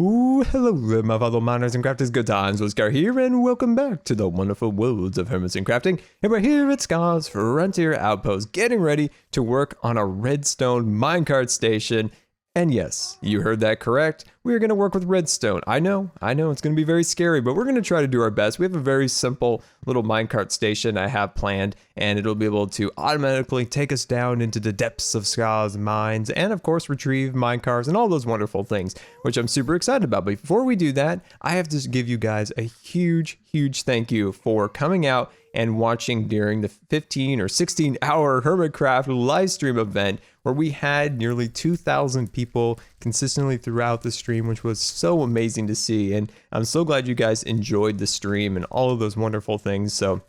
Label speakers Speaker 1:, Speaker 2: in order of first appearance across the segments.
Speaker 1: Ooh, hello there, my fellow miners and crafters. GoodTimesWithScar here, and welcome back to the wonderful worlds of Hermits and Crafting. And we're here at Scar's Frontier Outpost, getting ready to work on a redstone minecart station. And yes, you heard that correct. We're going to work with redstone. I know, it's going to be very scary, but we're going to try to do our best. We have a very simple little minecart station I have planned, and it'll be able to automatically take us down into the depths of Scar's mines, and of course retrieve minecarts and all those wonderful things, which I'm super excited about. But before we do that, I have to give you guys a huge thank you for coming out and watching during the 15 or 16 hour Hermitcraft live stream event where we had nearly 2,000 people consistently throughout the stream, which was so amazing to see. And I'm so glad you guys enjoyed the stream and all of those wonderful things. So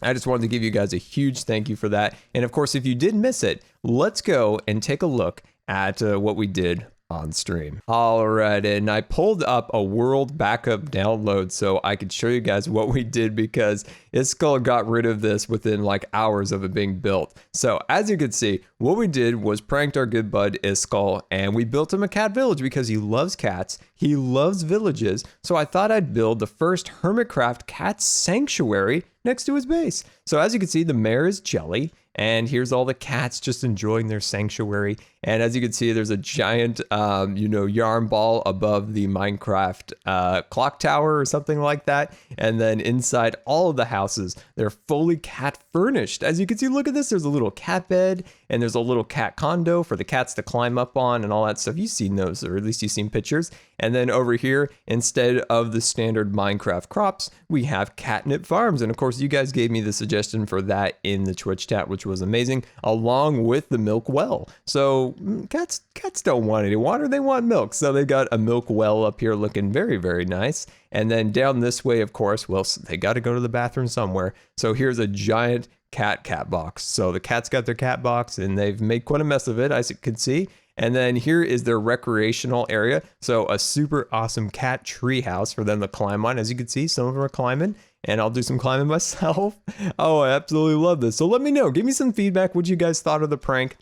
Speaker 1: I just wanted to give you guys a huge thank you for that. And of course, if you did miss it, let's go and take a look at what we did on stream. All right, and I pulled up a world backup download so I could show you guys what we did, because iskall got rid of this within like hours of it being built. So as you can see, what we did was pranked our good bud iskall, and we built him a cat village because he loves cats, he loves villages. So I thought I'd build the first Hermitcraft cat sanctuary next to his base. So as you can see, the mayor is Jelly, and here's all the cats just enjoying their sanctuary. And as you can see, there's a giant, yarn ball above the Minecraft clock tower or something like that. And then inside all of the houses, they're fully cat furnished. As you can see, look at this. There's a little cat bed, and there's a little cat condo for the cats to climb up on and all that stuff. You've seen those, or at least you've seen pictures. And then over here, instead of the standard Minecraft crops, we have catnip farms. And of course, you guys gave me the suggestion for that in the Twitch chat, which was amazing, along with the milk well. So cats don't want any water, they want milk. So they got a milk well up here looking very nice. And then down this way, of course, well, they got to go to the bathroom somewhere. So here's a giant cat box. So the cats got their cat box, and they've made quite a mess of it, as you can see. And then here is their recreational area. So a super awesome cat tree house for them to climb on. As you can see, some of them are climbing, and I'll do some climbing myself. Oh, I absolutely love this. So let me know, give me some feedback what you guys thought of the prank.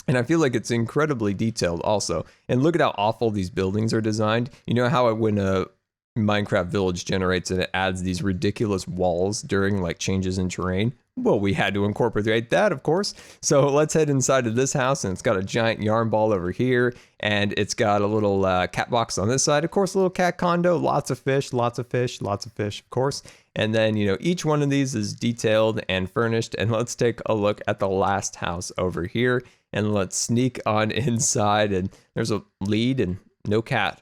Speaker 1: And I feel like it's incredibly detailed also. And look at how awful these buildings are designed. You know how when a Minecraft village generates and it adds these ridiculous walls during like changes in terrain? Well, we had to incorporate that, of course. So let's head inside of this house, and it's got a giant yarn ball over here, and it's got a little cat box on this side. Of course, a little cat condo, lots of fish, of course. And then, each one of these is detailed and furnished. And let's take a look at the last house over here, and let's sneak on inside. And there's a lead and no cat.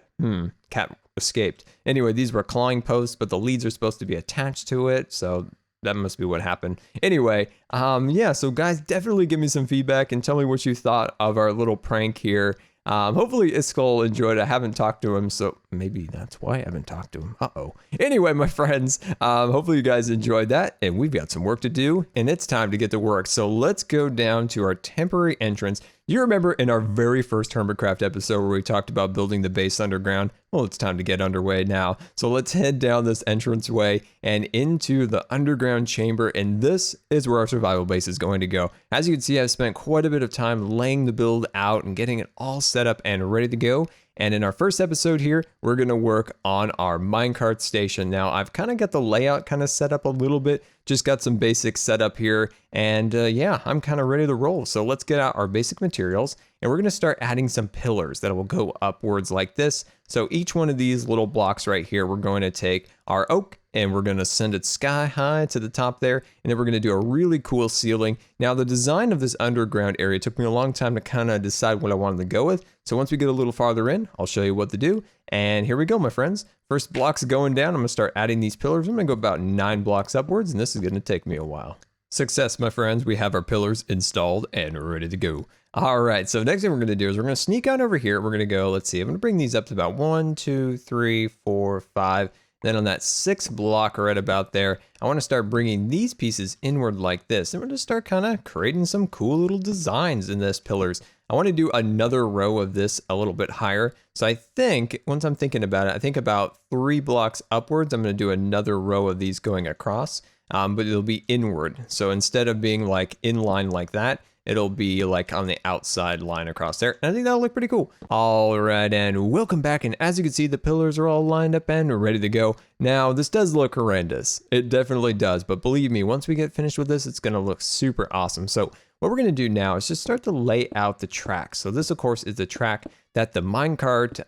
Speaker 1: Cat escaped. Anyway, these were clawing posts, but the leads are supposed to be attached to it. So that must be what happened. Anyway, so guys, definitely give me some feedback and tell me what you thought of our little prank here. Hopefully iskall enjoyed it. I haven't talked to him, so maybe that's why I haven't talked to him. Anyway, my friends, hopefully you guys enjoyed that, and we've got some work to do, and it's time to get to work. So let's go down to our temporary entrance. You remember in our very first Hermitcraft episode where we talked about building the base underground? Well, it's time to get underway now. So let's head down this entranceway and into the underground chamber, and this is where our survival base is going to go. As you can see, I've spent quite a bit of time laying the build out and getting it all set up and ready to go. And in our first episode here, we're going to work on our minecart station. Now, I've kind of got the layout kind of set up a little bit, just got some basics set up here. And I'm kind of ready to roll. So let's get out our basic materials, and we're going to start adding some pillars that will go upwards like this. So each one of these little blocks right here, we're going to take our oak, and we're going to send it sky high to the top there. And then we're going to do a really cool ceiling. Now, the design of this underground area took me a long time to kind of decide what I wanted to go with. So once we get a little farther in, I'll show you what to do. And here we go, my friends. First block's going down. I'm going to start adding these pillars. I'm going to go about 9 blocks upwards, and this is going to take me a while. Success, my friends. We have our pillars installed and ready to go. All right, so next thing we're going to do is we're going to sneak on over here. We're going to go, let's see, I'm going to bring these up to about 1, 2, 3, 4, 5. Then on that 6th block right about there, I want to start bringing these pieces inward like this. And we're going to start kind of creating some cool little designs in this pillars. I want to do another row of this a little bit higher. So I think, once I'm thinking about it, I think about 3 blocks upwards, I'm going to do another row of these going across. But it'll be inward. So instead of being like in line like that, it'll be like on the outside line across there. And I think that'll look pretty cool. All right, and welcome back. And as you can see, the pillars are all lined up and ready to go. Now, this does look horrendous. It definitely does. But believe me, once we get finished with this, it's going to look super awesome. So what we're going to do now is just start to lay out the track. So this, of course, is the track that the minecart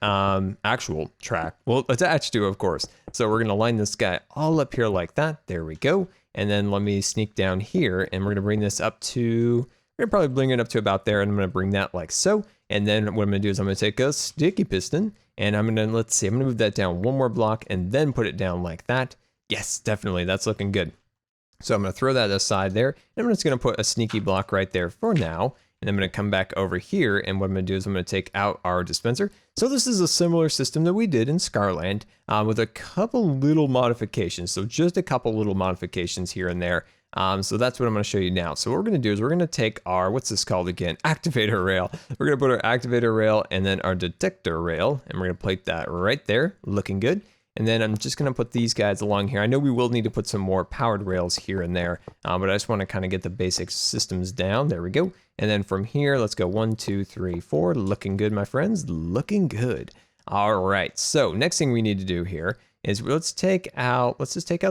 Speaker 1: actual track will attach to, of course. So we're going to line this guy all up here like that. There we go. And then let me sneak down here, and we're going to bring this up to, we're going to probably bring it up to about there, and I'm going to bring that like so. And then what I'm going to do is I'm going to take a sticky piston, and I'm going to, let's see, I'm going to move that down one more block and then put it down like that. Yes, definitely. That's looking good. So I'm going to throw that aside there, and I'm just going to put a sneaky block right there for now. And I'm going to come back over here, and what I'm going to do is I'm going to take out our dispenser. So this is a similar system that we did in Scarland with a couple little modifications. So just a couple little modifications here and there. So that's what I'm going to show you now. So what we're going to do is we're going to take our, what's this called again? Activator rail. We're going to put our activator rail and then our detector rail, and we're going to plate that right there, looking good. And then I'm just going to put these guys along here. I know we will need to put some more powered rails here and there, but I just want to kind of get the basic systems down. There we go. And then from here, let's go 1, 2, 3, 4. Looking good, my friends. Looking good. All right. So next thing we need to do here is let's just take out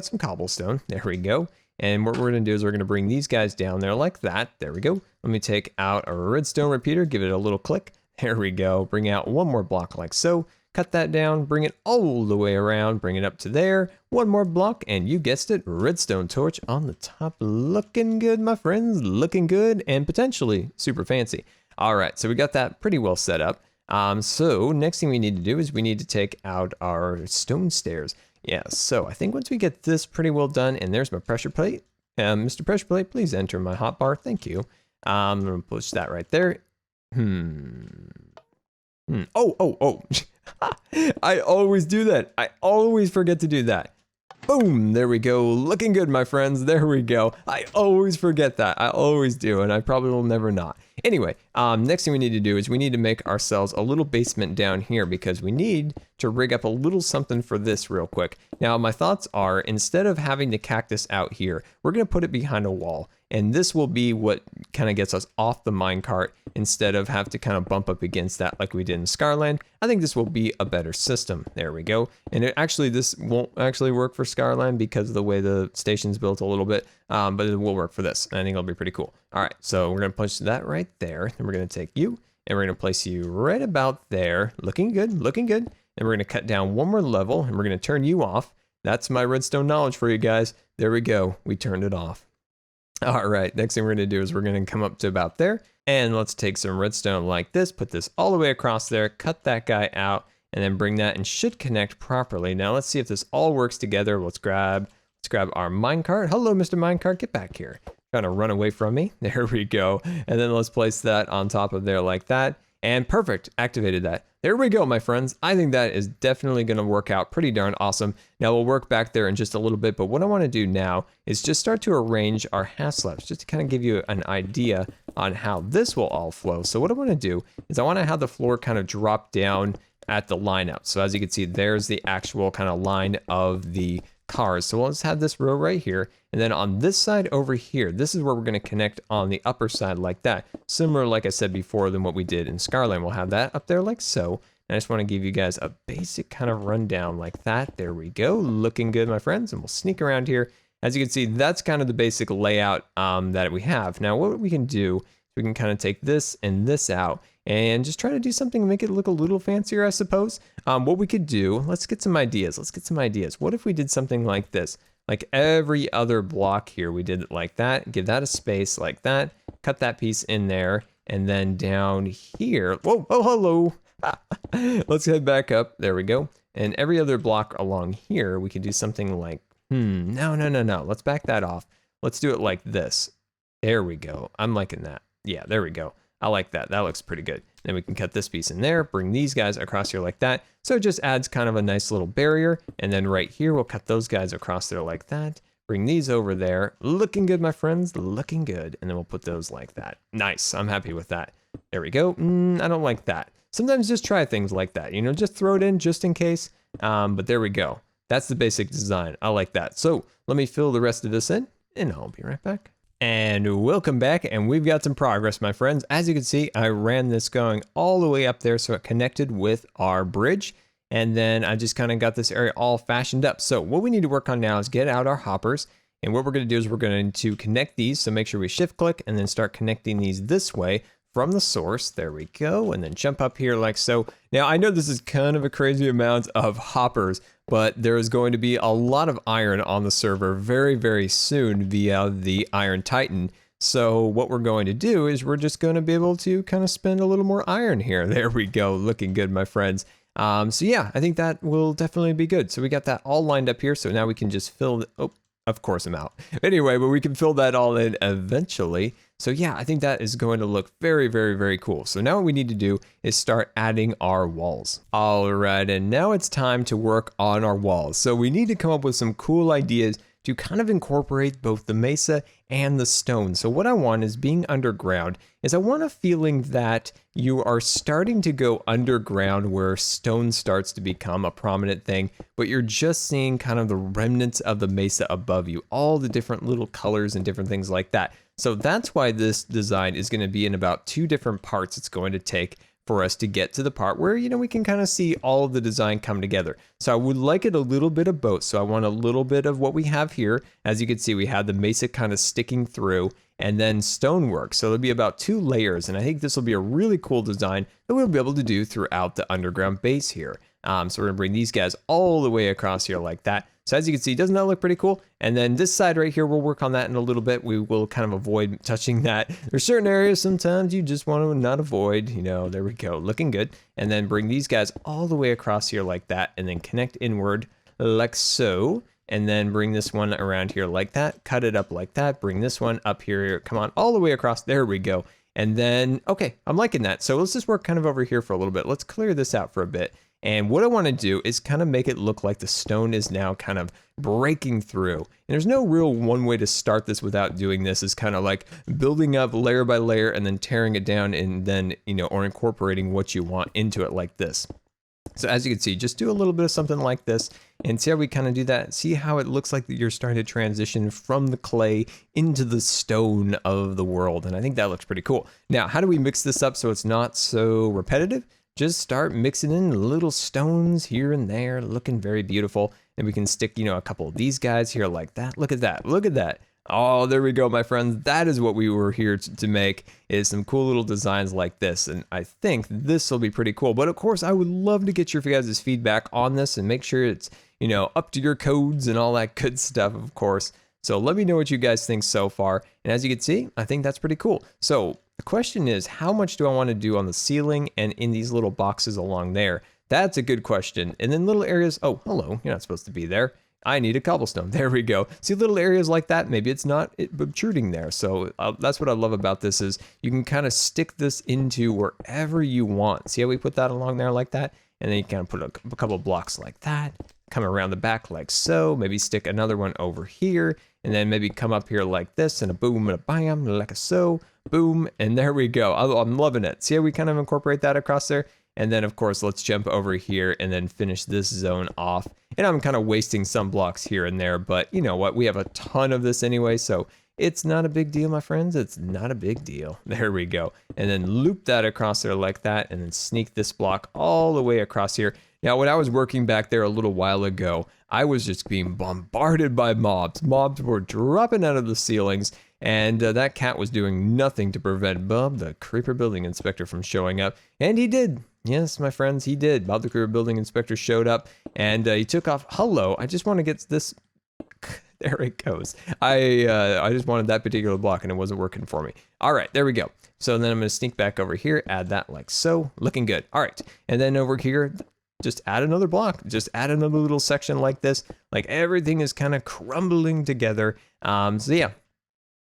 Speaker 1: some cobblestone. There we go. And what we're going to do is we're going to bring these guys down there like that. There we go. Let me take out a redstone repeater. Give it a little click. There we go. Bring out one more block like so. Cut that down, bring it all the way around, bring it up to there. One more block, and you guessed it, redstone torch on the top. Looking good, my friends, looking good, and potentially super fancy. All right, so we got that pretty well set up. So next thing we need to do is we need to take out our stone stairs. Yeah, so I think once we get this pretty well done, and there's my pressure plate. Mr. Pressure Plate, please enter my hotbar. Thank you. I'm going to push that right there. Oh. I always do that. I always forget to do that. Boom, there we go. Looking good, my friends. There we go. I always forget that. I always do, and I probably will never not. Anyway, next thing we need to do is we need to make ourselves a little basement down here because we need to rig up a little something for this real quick. Now, my thoughts are instead of having the cactus out here, we're going to put it behind a wall. And this will be what kind of gets us off the minecart instead of have to kind of bump up against that like we did in Scarland. I think this will be a better system. There we go. And this won't actually work for Scarland because of the way the station's built a little bit, but it will work for this. I think it'll be pretty cool. All right, so we're going to push that right there. Then we're going to take you, and we're going to place you right about there. Looking good, looking good. And we're going to cut down one more level, and we're going to turn you off. That's my redstone knowledge for you guys. There we go. We turned it off. All right, next thing we're going to do is we're going to come up to about there, and let's take some redstone like this, put this all the way across there, cut that guy out, and then bring that and should connect properly. Now let's see if this all works together. Let's grab our minecart. Hello, Mr. Minecart, get back here. Trying to run away from me. There we go. And then let's place that on top of there like that. And perfect, activated that. There we go, my friends. I think that is definitely going to work out pretty darn awesome. Now we'll work back there in just a little bit, but what I want to do now is just start to arrange our half slabs, just to kind of give you an idea on how this will all flow. So what I want to do is I want to have the floor kind of drop down at the lineup. So as you can see, there's the actual kind of line of the cars. So let's have this row right here. And then on this side over here, this is where we're going to connect on the upper side like that. Similar, like I said before, than what we did in Scarland. We'll have that up there like so. And I just want to give you guys a basic kind of rundown like that. There we go. Looking good, my friends. And we'll sneak around here. As you can see, that's kind of the basic layout that we have. Now, what we can do is we can kind of take this and this out and just try to do something to make it look a little fancier, I suppose. What we could do, let's get some ideas. What if we did something like this? Like every other block here, we did it like that. Give that a space like that. Cut that piece in there. And then down here, whoa, oh, hello. Let's head back up. There we go. And every other block along here, we could do something like, no. Let's back that off. Let's do it like this. There we go. I'm liking that. Yeah, there we go. I like that. That looks pretty good. Then we can cut this piece in there, bring these guys across here like that. So it just adds kind of a nice little barrier. And then right here, we'll cut those guys across there like that. Bring these over there. Looking good, my friends. Looking good. And then we'll put those like that. Nice. I'm happy with that. There we go. I don't like that. Sometimes just try things like that. You know, just throw it in just in case. But there we go. That's the basic design. I like that. So let me fill the rest of this in, and I'll be right back. And welcome back, and we've got some progress, my friends. As you can see, I ran this going all the way up there so it connected with our bridge, and then I just kind of got this area all fashioned up. So what we need to work on now is get out our hoppers, and what we're going to do is we're going to connect these. So make sure we shift click and then start connecting these this way from the source. There we go, and then jump up here like so. Now I know this is kind of a crazy amount of hoppers, but there is going to be a lot of iron on the server very, very soon via the Iron Titan. So what we're going to do is we're just going to be able to kind of spend a little more iron here. There we go, looking good, my friends. So yeah, I think that will definitely be good. So we got that all lined up here. So now we can just fill the, oh, of course I'm out. Anyway, but we can fill that all in eventually. So yeah, I think that is going to look very, very, very cool. So now what we need to do is start adding our walls. All right, and now it's time to work on our walls. So we need to come up with some cool ideas to kind of incorporate both the mesa and the stone. So what I want is being underground is I want a feeling that you are starting to go underground where stone starts to become a prominent thing, but you're just seeing kind of the remnants of the mesa above you, all the different little colors and different things like that. So that's why this design is going to be in about 2 different parts it's going to take for us to get to the part where, you know, we can kind of see all of the design come together. So I would like it a little bit of both. So I want a little bit of what we have here. As you can see, we have the mesa kind of sticking through and then stonework. So there'll be about 2 layers. And I think this will be a really cool design that we'll be able to do throughout the underground base here. So we're gonna bring these guys all the way across here like that. So as you can see, doesn't that look pretty cool? And then this side right here, we'll work on that in a little bit. We will kind of avoid touching that. There's certain areas sometimes you just want to not avoid, you know, there we go, looking good. And then bring these guys all the way across here like that, and then connect inward like so. And then bring this one around here like that, cut it up like that, bring this one up here, come on, all the way across, there we go. And then, okay, I'm liking that. So let's just work kind of over here for a little bit. Let's clear this out for a bit. And what I want to do is kind of make it look like the stone is now kind of breaking through. And there's no real one way to start this without doing this. Is kind of like building up layer by layer and then tearing it down and then, you know, or incorporating what you want into it like this. So as you can see, just do a little bit of something like this and see how we kind of do that. See how it looks like you're starting to transition from the clay into the stone of the world. And I think that looks pretty cool. Now, how do we mix this up so it's not so repetitive? Just start mixing in little stones here and there, looking very beautiful. And we can stick, you know, a couple of these guys here like that. Look at that. Look at that. Oh, there we go, my friends. That is what we were here to make, is some cool little designs like this. And I think this will be pretty cool. But of course, I would love to get your guys' feedback on this and make sure it's, you know, up to your codes and all that good stuff, of course. So let me know what you guys think so far. And as you can see, I think that's pretty cool. So the question is, how much do I want to do on the ceiling and in these little boxes along there? That's a good question. And then little areas, oh, hello, you're not supposed to be there. I need a cobblestone. There we go. See little areas like that, maybe it's not obtruding there. So that's what I love about this is you can kind of stick this into wherever you want. See how we put that along there like that? And then you kind of put a couple of blocks like that, come around the back like so, maybe stick another one over here, and then maybe come up here like this, and a boom and a bam, like a so, boom, and there we go. I'm loving it. See how we kind of incorporate that across there? And then, of course, let's jump over here and then finish this zone off. And I'm kind of wasting some blocks here and there, but you know what? We have a ton of this anyway, so it's not a big deal, my friends. It's not a big deal. There we go. And then loop that across there like that, and then sneak this block all the way across here. Now, when I was working back there a little while ago, I was just being bombarded by mobs. Mobs were dropping out of the ceilings, and that cat was doing nothing to prevent Bob, the creeper building inspector, from showing up. And he did. Yes, my friends, he did. Bob, the creeper building inspector, showed up, and he took off. Hello, I just want to get this. There it goes. I just wanted that particular block, and it wasn't working for me. All right, there we go. So then I'm going to sneak back over here, add that like so. Looking good. All right, and then over here, just add another block. Just add another little section like this. Like everything is kind of crumbling together. So yeah,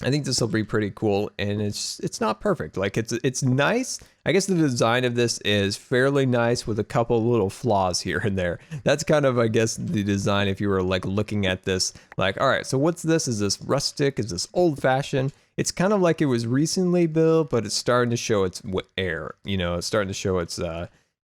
Speaker 1: I think this will be pretty cool, and it's not perfect. Like it's nice. I guess the design of this is fairly nice with a couple little flaws here and there. That's kind of, I guess, the design if you were like looking at this like, all right, so what's this? Is this rustic? Is this old fashioned? It's kind of like it was recently built, but it's starting to show its air, you know, it's starting to show its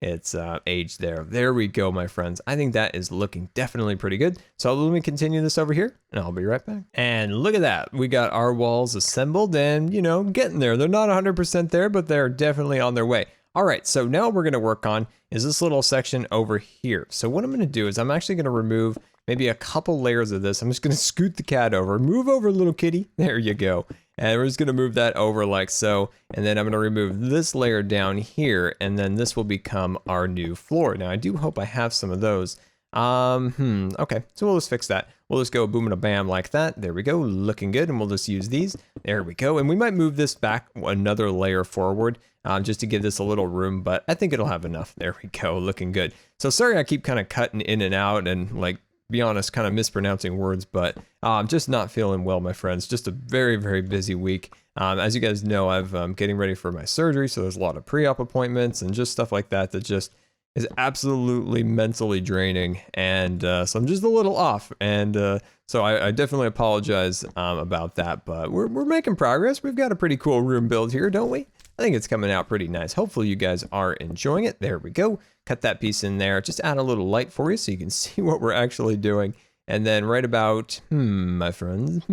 Speaker 1: its age there. There we go, my friends. I think that is looking definitely pretty good. So let me continue this over here and I'll be right back. And look at that. We got our walls assembled and, you know, getting there. They're not 100% there, but they're definitely on their way. All right, so now what we're gonna work on is this little section over here. So what I'm gonna do is I'm actually gonna remove maybe a couple layers of this. I'm just gonna scoot the cat over. Move over, little kitty. There you go. And we're just gonna move that over like so. And then I'm gonna remove this layer down here, and then this will become our new floor. Now I do hope I have some of those. Okay, so we'll just fix that. We'll just go boom and a bam like that. There we go, looking good. And we'll just use these. There we go. And we might move this back another layer forward just to give this a little room, but I think it'll have enough. There we go, looking good. So sorry I keep kind of cutting in and out and, like, be honest, kind of mispronouncing words, but I'm just not feeling well, my friends. Just a very, very busy week. As you guys know, I'm getting ready for my surgery, so there's a lot of pre-op appointments and just stuff like that that just is absolutely mentally draining. And so I'm just a little off. And so I definitely apologize about that, but we're making progress. We've got a pretty cool room build here, don't we? I think it's coming out pretty nice. Hopefully you guys are enjoying it. There we go. Cut that piece in there. Just add a little light for you so you can see what we're actually doing. And then right about, my friends,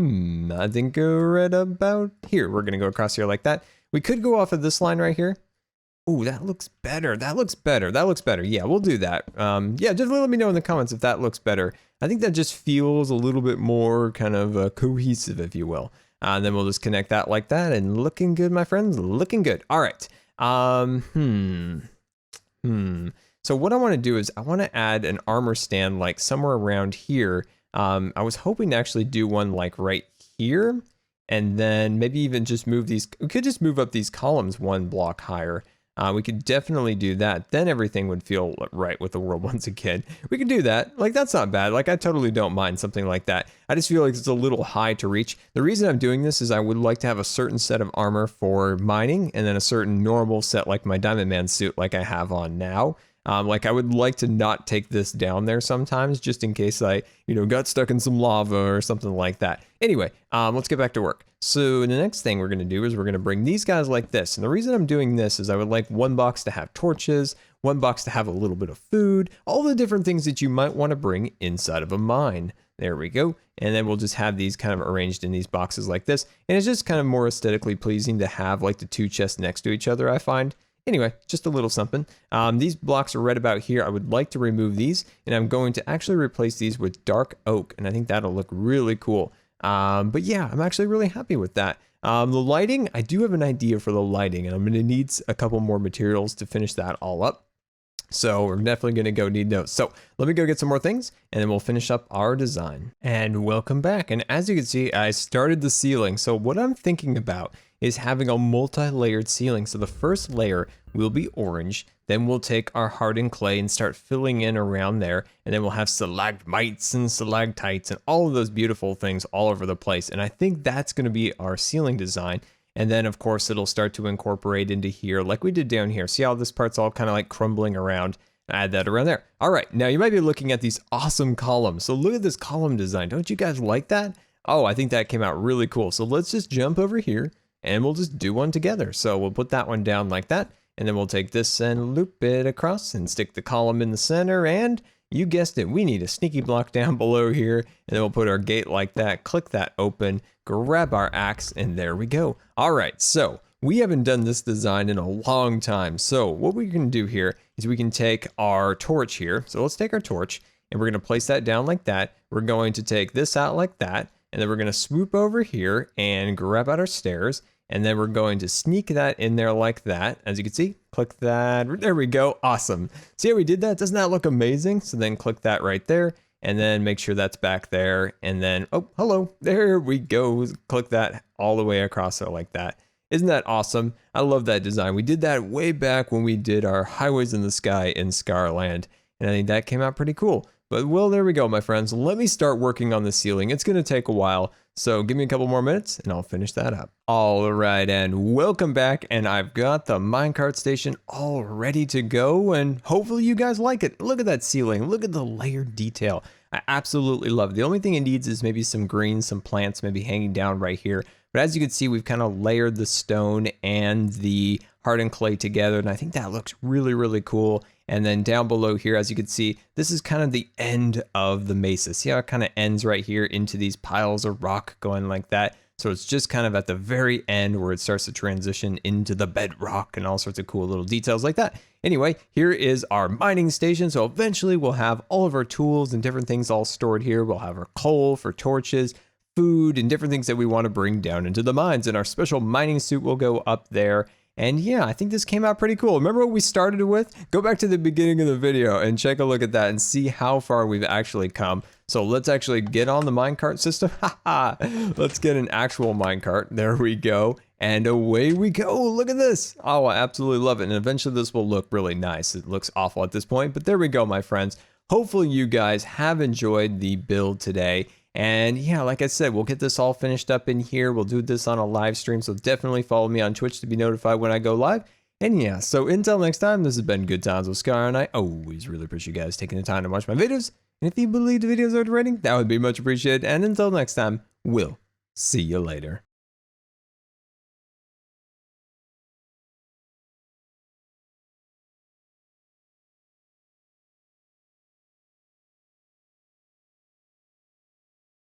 Speaker 1: I think right about here. We're going to go across here like that. We could go off of this line right here. Ooh, that looks better. That looks better. That looks better. Yeah, we'll do that. Yeah, just let me know in the comments if that looks better. I think that just feels a little bit more kind of cohesive, if you will. And then we'll just connect that like that, and looking good, my friends, looking good. All right. So what I want to do is I want to add an armor stand like somewhere around here. I was hoping to actually do one like right here, and then maybe even just move these. We could just move up these columns one block higher. We could definitely do that. Then everything would feel right with the world once again. We could do that. Like, that's not bad. Like, I totally don't mind something like that. I just feel like it's a little high to reach. The reason I'm doing this is I would like to have a certain set of armor for mining and then a certain normal set like my Diamond Man suit like I have on now. Like, I would like to not take this down there sometimes just in case I, you know, got stuck in some lava or something like that. Anyway, let's get back to work. So the next thing we're going to do is we're going to bring these guys like this. And the reason I'm doing this is I would like one box to have torches, one box to have a little bit of food, all the different things that you might want to bring inside of a mine. There we go. And then we'll just have these kind of arranged in these boxes like this. And it's just kind of more aesthetically pleasing to have like the two chests next to each other, I find. Anyway, just a little something. These blocks are right about here. I would like to remove these, and I'm going to actually replace these with dark oak, and I think that'll look really cool. But yeah, I'm actually really happy with that. The lighting, I do have an idea for the lighting, and I'm going to need a couple more materials to finish that all up. So we're definitely going to need those. So let me go get some more things, and then we'll finish up our design. And welcome back. And as you can see, I started the ceiling. So what I'm thinking about is having a multi-layered ceiling. So the first layer will be orange, then we'll take our hardened clay and start filling in around there, and then we'll have stalagmites and stalactites and all of those beautiful things all over the place. And I think that's going to be our ceiling design. And then of course it'll start to incorporate into here like we did down here. See how this part's all kind of like crumbling around? Add that around there. All right, now you might be looking at these awesome columns. So look at this column design. Don't you guys like that? Oh, I think that came out really cool. So let's just jump over here and we'll just do one together. So we'll put that one down like that. And then we'll take this and loop it across and stick the column in the center. And you guessed it, we need a sneaky block down below here. And then we'll put our gate like that, click that open, grab our axe, and there we go. All right, so we haven't done this design in a long time. So what we can do here is we can take our torch here. So let's take our torch and we're going to place that down like that. We're going to take this out like that. And then we're going to swoop over here and grab out our stairs. And then we're going to sneak that in there like that. As you can see, click that. There we go. Awesome. See how we did that? Doesn't that look amazing? So then click that right there. And then make sure that's back there. And then, oh, hello. There we go. Click that all the way across there like that. Isn't that awesome? I love that design. We did that way back when we did our Highways in the Sky in Scarland. And I think that came out pretty cool. But well, there we go, my friends. Let me start working on the ceiling. It's going to take a while. So give me a couple more minutes and I'll finish that up. All right, and welcome back. And I've got the minecart station all ready to go. And hopefully you guys like it. Look at that ceiling. Look at the layered detail. I absolutely love it. The only thing it needs is maybe some greens, some plants maybe hanging down right here. But as you can see, we've kind of layered the stone and the hardened clay together. And I think that looks really, really cool. And then down below here, as you can see, this is kind of the end of the mesa. See how it kind of ends right here into these piles of rock going like that? So it's just kind of at the very end where it starts to transition into the bedrock and all sorts of cool little details like that. Anyway, here is our mining station. So eventually we'll have all of our tools and different things all stored here. We'll have our coal for torches, food, and different things that we want to bring down into the mines. And our special mining suit will go up there. And yeah, I think this came out pretty cool. Remember what we started with? Go back to the beginning of the video and check a look at that and see how far we've actually come. So let's actually get on the minecart system. Let's get an actual minecart. There we go. And away we go. Look at this. Oh, I absolutely love it. And eventually this will look really nice. It looks awful at this point, but there we go, my friends. Hopefully you guys have enjoyed the build today. And yeah, like I said, we'll get this all finished up in here. We'll do this on a live stream. So definitely follow me on Twitch to be notified when I go live. And yeah, so until next time, this has been Good Times with Scar, and I always really appreciate you guys taking the time to watch my videos. And if you believe the videos are rating, that would be much appreciated. And until next time, we'll see you later.